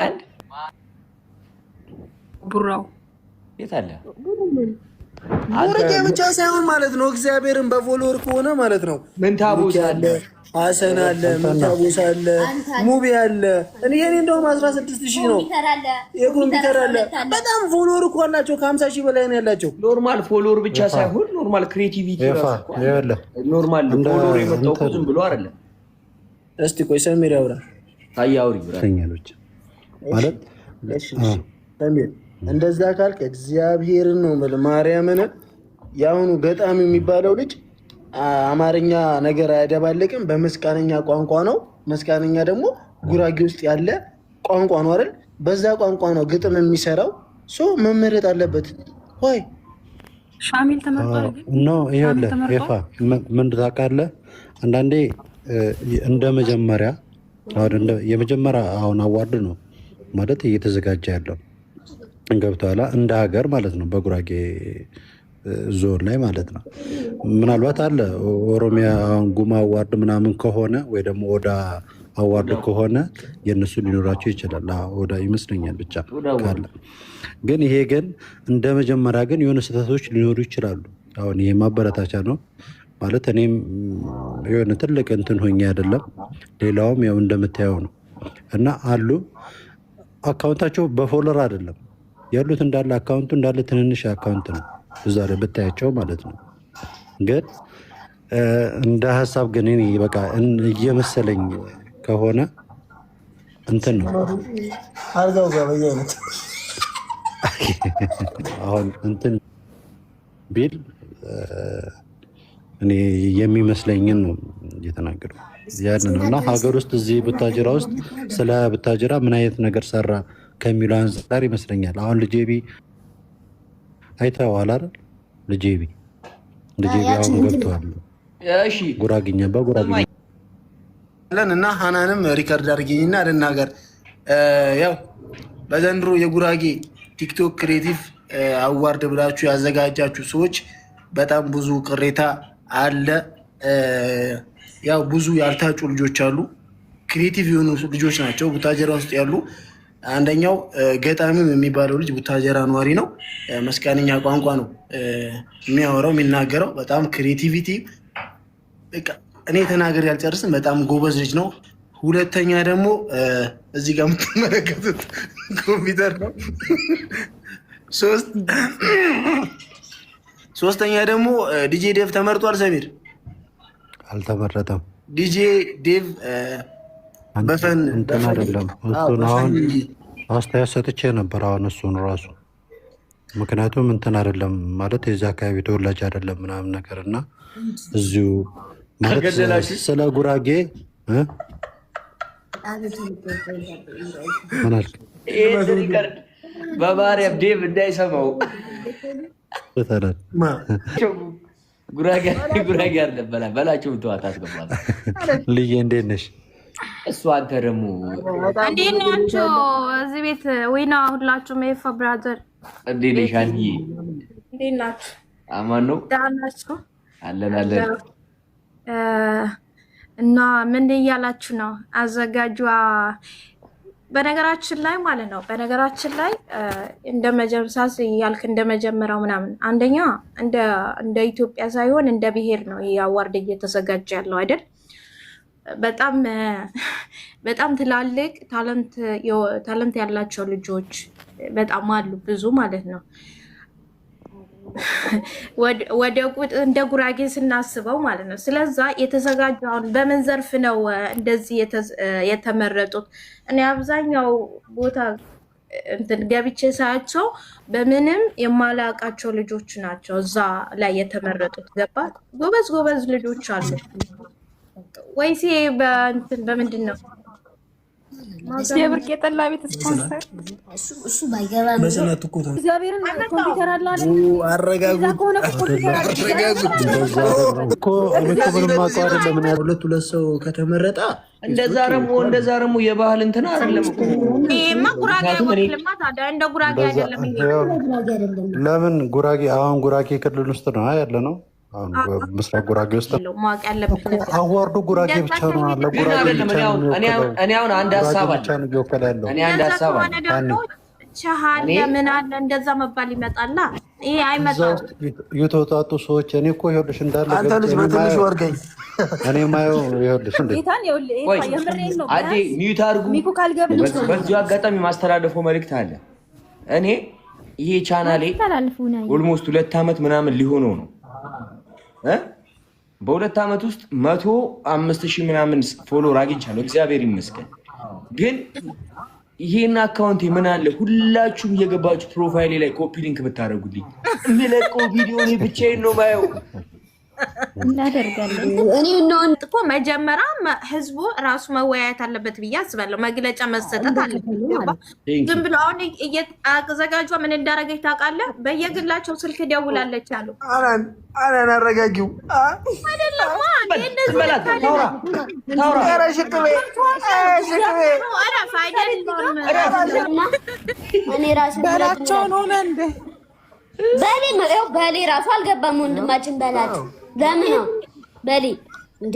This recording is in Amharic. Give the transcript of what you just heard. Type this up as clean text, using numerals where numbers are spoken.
አንድ ቡራው የት አለ? ሙርጌ ብቻ ሳይሆን ማለት ነው እግዚአብሔርን በፎሎወር ከሆነ ማለት ነው ምንታቦስ አለ፣ ሀሰን አለ፣ ምንታቦስ አለ፣ ሙቢ አለ። እኔ እንደውም 16,000 ነው የኮምፒውተር አለ። በጣም ፎሎወር እኮ አላቸው ከ50,000 በላይ ነው ያላቸው። ኖርማል ፎሎወር ብቻ ሳይሆን ኖርማል ክሬቲቪቲ ኖርማል ፎሎወር የመጣው ዝም ብሎ አይደለም። እስቲ ቆይ ሰሚር ያውራ ታያውሪ ማለት ሰሚር እንደዛ ካልክ እግዚአብሔርን ነው ማለት ማርያምን። ያሁኑ ገጣሚ የሚባለው ልጅ አማርኛ ነገር አያደባልቅም፣ በመስቃነኛ ቋንቋ ነው። መስቃነኛ ደግሞ ጉራጌ ውስጥ ያለ ቋንቋ ነው አይደል? በዛ ቋንቋ ነው ግጥም የሚሰራው። መመረጥ አለበት ወይ ሻሚል ተመርጧል ነው። ይኸውልህ ይፋ ምን ታውቃለህ፣ አንዳንዴ እንደ መጀመሪያ የመጀመሪያ አሁን አዋርድ ነው ማለት እየተዘጋጀ ያለው ገብተኋላ እንደ ሀገር ማለት ነው፣ በጉራጌ ዞን ላይ ማለት ነው። ምናልባት አለ ኦሮሚያ ጉማ አዋርድ ምናምን ከሆነ ወይ ደግሞ ኦዳ አዋርድ ከሆነ የእነሱ ሊኖራቸው ይችላል። ኦዳ ይመስለኛል ብቻ ካለ ግን ይሄ ግን እንደ መጀመሪያ ግን የሆነ ስህተቶች ሊኖሩ ይችላሉ። አሁን ይሄ ማበረታቻ ነው ማለት እኔም የሆነ ትልቅ እንትን ሆኜ አይደለም፣ ሌላውም ያው እንደምታየው ነው። እና አሉ አካውንታቸው በፎሎወር አይደለም ያሉት እንዳለ አካውንቱ እንዳለ ትንንሽ አካውንት ነው እዛ ላይ ብታያቸው ማለት ነው። ግን እንደ ሀሳብ ግን እኔ በቃ እየመሰለኝ ከሆነ እንትን ነው አሁን እንትን ቢል እኔ የሚመስለኝን ነው እየተናገሩ ያንን እና ሀገር ውስጥ እዚህ ቡታጅራ ውስጥ ስለ ቡታጅራ ምን አይነት ነገር ሰራ ከሚለው አንጻር ይመስለኛል። አሁን ልጄቢ አይተኸዋል አይደል? ልጄቢ አሁን ገብተዋል። እሺ ጉራግኛ በጉራግኛ እና ሀናንም ሪከርድ አድርጌኝና ልናገር። ያው በዘንድሮ የጉራጌ ቲክቶክ ክሬቲቭ አዋርድ ብላችሁ ያዘጋጃችሁ ሰዎች በጣም ብዙ ቅሬታ አለ። ያው ብዙ ያልታጩ ልጆች አሉ፣ ክሬቲቭ የሆኑ ልጆች ናቸው ቡታጀራ ውስጥ ያሉ። አንደኛው ገጣሚው የሚባለው ልጅ ቡታጀራ ነዋሪ ነው። መስቃንኛ ቋንቋ ነው የሚያወራው የሚናገረው። በጣም ክሬቲቪቲ እኔ ተናገር ያልጨርስም በጣም ጎበዝ ልጅ ነው። ሁለተኛ ደግሞ እዚህ ጋር የምትመለከቱት ኮምፒውተር ነው። ሶስተኛ ደግሞ ዲጄ ዴቭ ተመርጧል። ሰሚር አልተመረጠም። ዲጄ ዴቭ በፈን እንትን አይደለም። እሱን አሁን አስተያየት ሰጥቼ ነበር አሁን እሱን ራሱ ምክንያቱም እንትን አይደለም ማለት የዚህ አካባቢ ተወላጅ አይደለም ምናምን ነገር እና እዚሁ ማለት ስለ ጉራጌ ምን አልክ? በማርያም ዴቭ እንዳይሰማው ጉራጌ አይደለም በላቸው ተዋት አስገባል። ልዬ እንዴት ነሽ? እሱ አንተ ደግሞ እንዴት ናቸው እዚህ ቤት? ወይና ሁላችሁም የፋ ብራዘር እንዴት ነሽ? አንዬ እንዴት ናችሁ? አማን ነው ደህና ናችሁ? አለን እና ምን እያላችሁ ነው? አዘጋጇ በነገራችን ላይ ማለት ነው። በነገራችን ላይ እንደመጀመሳስ ያልክ እንደመጀመሪያው ምናምን አንደኛ እንደ ኢትዮጵያ ሳይሆን እንደ ብሔር ነው ይሄ አዋርድ እየተዘጋጀ ያለው አይደል? በጣም ትላልቅ ታለንት ያላቸው ልጆች በጣም አሉ፣ ብዙ ማለት ነው። ወደ እንደ ጉራጌ ስናስበው ማለት ነው። ስለዛ የተዘጋጀውን በምን ዘርፍ ነው እንደዚህ የተመረጡት? እኔ አብዛኛው ቦታ እንትን ገብቼ ሳያቸው በምንም የማላውቃቸው ልጆች ናቸው እዛ ላይ የተመረጡት። ገባ? ጎበዝ ልጆች አሉ ወይስ በምንድን ነው? የብርቅ የጠላ ቤት ስፖንሰር እሱ ባይገባ በሰላት እኮ ነው። እግዚአብሔርን ኮምፒውተር አለ አይደል? አረጋጉ እኮ ምንም ማውቀው አይደለም። ምን ያህል ሁለት ሰው ከተመረጠ እንደዛ ረሙ የባህል እንትን አይደለም እኮ ይሄማ ጉራጌ ወክልማ ታዲያ እንደ ጉራጌ አይደለም። ለምን ጉራጌ አሁን ጉራጌ ክልል ውስጥ ነው ያለ ነው አሁን ምስራቅ ጉራጌ ውስጥ ማወቅ ያለብህ ነገር አዋርዱ ጉራጌ ብቻ ነው አለ። ጉራጌ ብቻ ነው። እኔ አሁን አንድ ሀሳብ አለ። እኔ አንድ ሀሳብ አለ። ቻሃለ ምን አለ እንደዛ መባል ይመጣላ። ይሄ አይመጣም። የተወጣጡ ሰዎች እኔ እኮ ይኸውልሽ እንዳለ አንተ ልጅ በትንሽ ወርገኝ እኔ ማየው ይኸውልሽ እንዴ አዴ ሚዩት አድርጉ። በዚሁ አጋጣሚ ማስተላለፈው መልእክት አለ። እኔ ይሄ ቻናሌ ኦልሞስት 2 ዓመት ምናምን ሊሆነው ነው። በ2 ዓመት ውስጥ 105,000 ምናምን ፎሎወር አግኝቻለሁ። እግዚአብሔር ይመስገን። ግን ይሄን አካውንት ምን አለ ሁላችሁም እየገባችሁ ፕሮፋይሌ ላይ ኮፒ ሊንክ ብታደርጉልኝ የሚለቀው ቪዲዮ እኔ ብቻዬን ነው ማየው። እናደርጋለን። እኔ ነው እኮ መጀመሪያ ህዝቡ ራሱ መወያየት አለበት ብዬ አስባለሁ። መግለጫ መሰጠት አለበት። ዝም ብሎ አሁን አዘጋጇ ምን እንዳደረገች ታውቃለህ? በየግላቸው ስልክ ደውላለች አሉ። አናን አረጋጊው አይደለም በሌ ራሱ አልገባም። ወንድማችን በላት ለምን ነው በሌ እንዴ?